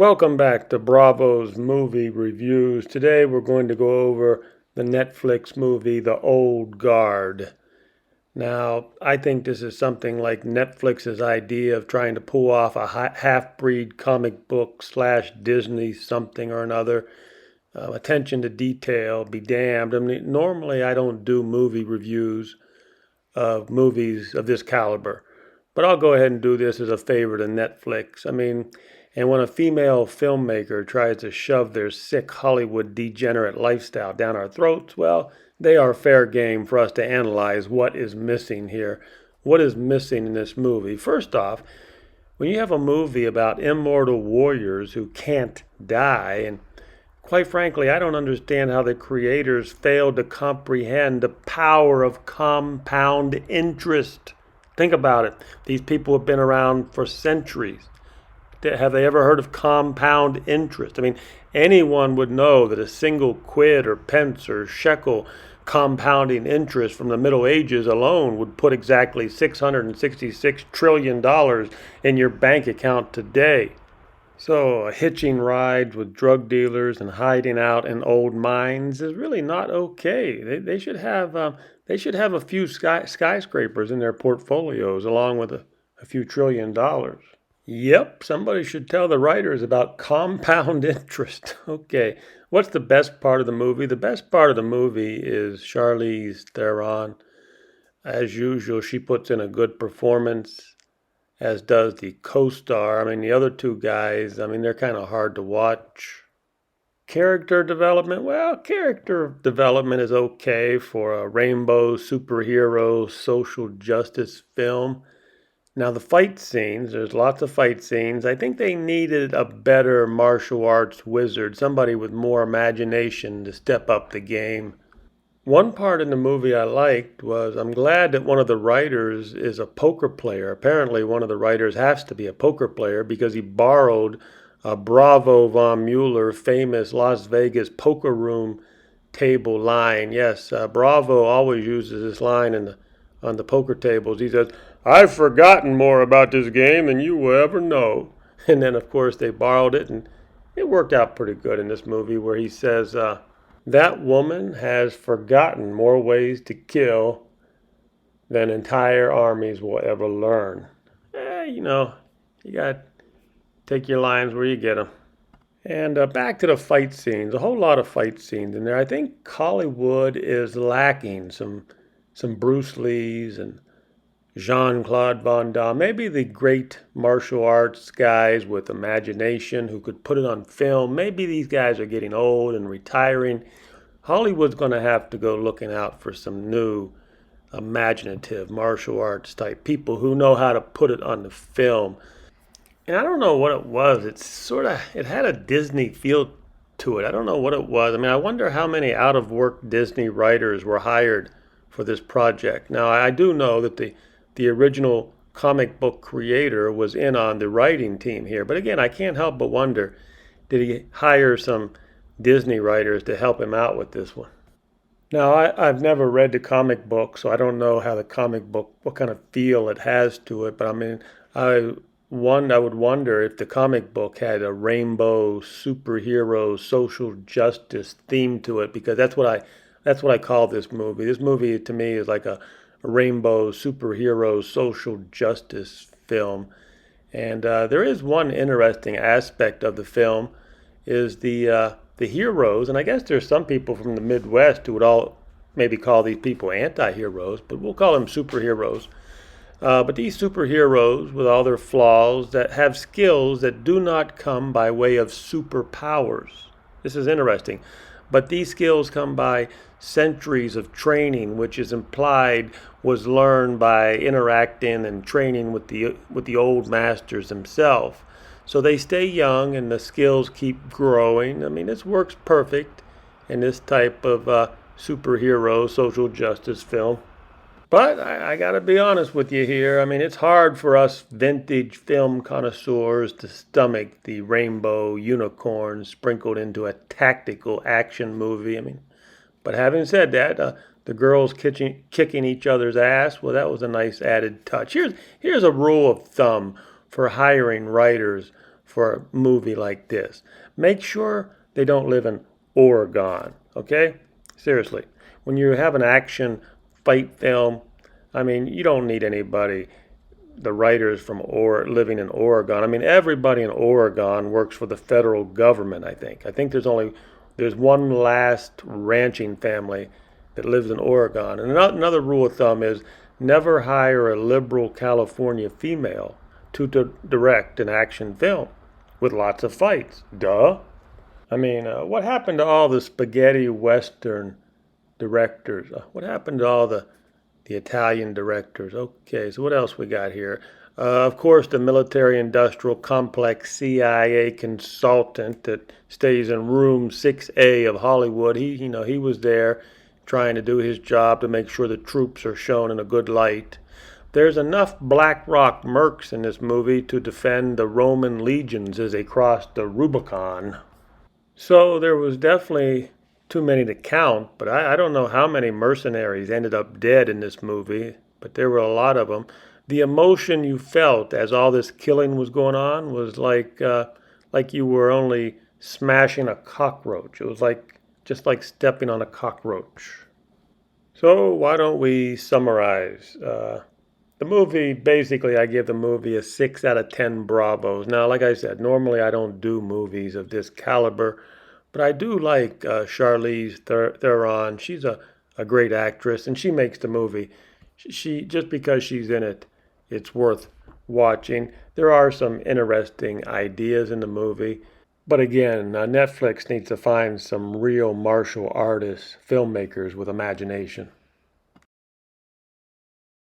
Welcome back to Bravo's Movie Reviews. Today we're going to go over the Netflix movie The Old Guard. Now, I think this is something like Netflix's idea of trying to pull off a half-breed comic book slash Disney something or another. Attention to detail, be damned. I mean, normally I don't do movie reviews of movies of this caliber. But I'll go ahead and do this as a favor to Netflix. And when a female filmmaker tries to shove their sick Hollywood degenerate lifestyle down our throats, well, they are fair game for us to analyze what is missing here. What is missing in this movie? First off, when you have a movie about immortal warriors who can't die, and quite frankly, I don't understand how the creators failed to comprehend the power of compound interest. Think about it. These people have been around for centuries. Have they ever heard of compound interest? I mean, anyone would know that a single quid or pence or shekel compounding interest from the Middle Ages alone would put exactly $666 trillion in your bank account today. So, hitching rides with drug dealers and hiding out in old mines is really not okay. They should have a few skyscrapers in their portfolios along with a few trillion dollars. Yep, somebody should tell the writers about compound interest. Okay, what's the best part of the movie? The best part of the movie is Charlize Theron. As usual, she puts in a good performance, as does the co-star. I mean, the other two guys, they're kind of hard to watch. Character development, well, character development is okay for a rainbow superhero social justice film. Now, the fight scenes, there's lots of fight scenes. I think they needed a better martial arts wizard, somebody with more imagination to step up the game. One part in the movie I liked was I'm glad that one of the writers is a poker player. Apparently, one of the writers has to be a poker player because he borrowed a Bravo von Mueller famous Las Vegas poker room table line. Yes, Bravo always uses this line on the poker tables. He says, "I've forgotten more about this game than you will ever know." And then, of course, they borrowed it, and it worked out pretty good in this movie where he says, that woman has forgotten more ways to kill than entire armies will ever learn. You got to take your lines where you get them. And back to the fight scenes, a whole lot of fight scenes in there. I think Hollywood is lacking some Bruce Lees and Jean-Claude Van Damme, maybe the great martial arts guys with imagination who could put it on film. Maybe these guys are getting old and retiring. Hollywood's going to have to go looking out for some new imaginative martial arts type people who know how to put it on the film. And I don't know what it was. It had a Disney feel to it. I don't know what it was. I wonder how many out of work Disney writers were hired for this project. Now, I do know that the original comic book creator was in on the writing team here. But again, I can't help but wonder, did he hire some Disney writers to help him out with this one? Now, I've never read the comic book, so I don't know how the comic book, what kind of feel it has to it. But I I would wonder if the comic book had a rainbow superhero social justice theme to it, because that's what I call this movie. This movie to me is like a rainbow superhero social justice film. And there is one interesting aspect of the film is the heroes, and I guess there's some people from the Midwest who would all maybe call these people anti-heroes, but we'll call them superheroes. But these superheroes, with all their flaws, that have skills that do not come by way of superpowers. This is interesting. But these skills come by centuries of training, which is implied was learned by interacting and training with the old masters themselves. So they stay young and the skills keep growing. This works perfect in this type of superhero social justice film. But I got to be honest with you here. It's hard for us vintage film connoisseurs to stomach the rainbow unicorn sprinkled into a tactical action movie. But having said that, the girls kicking each other's ass, well, that was a nice added touch. Here's a rule of thumb for hiring writers for a movie like this. Make sure they don't live in Oregon, okay? Seriously. When you have an action fight film, I mean, you don't need anybody, the writers from living in Oregon. I mean, everybody in Oregon works for the federal government, I think. I think there's one last ranching family that lives in Oregon. And another rule of thumb is never hire a liberal California female to direct an action film with lots of fights. Duh. I mean, what happened to all the spaghetti western directors? What happened to all the Italian directors? Okay, so what else we got here? Of course, the military industrial complex CIA consultant that stays in room 6A of Hollywood. He was there trying to do his job to make sure the troops are shown in a good light. There's enough Black Rock mercs in this movie to defend the Roman legions as they crossed the Rubicon. So there was definitely too many to count, but I don't know how many mercenaries ended up dead in this movie, but there were a lot of them. The emotion you felt as all this killing was going on was like you were only smashing a cockroach. It was like just like stepping on a cockroach. So why don't we summarize? The movie, basically, I give the movie a 6 out of 10 Bravos. Now, like I said, normally I don't do movies of this caliber, but I do like Charlize Theron. She's a great actress, and she makes the movie. She just because she's in it, it's worth watching. There are some interesting ideas in the movie, but again, Netflix needs to find some real martial artists, filmmakers with imagination.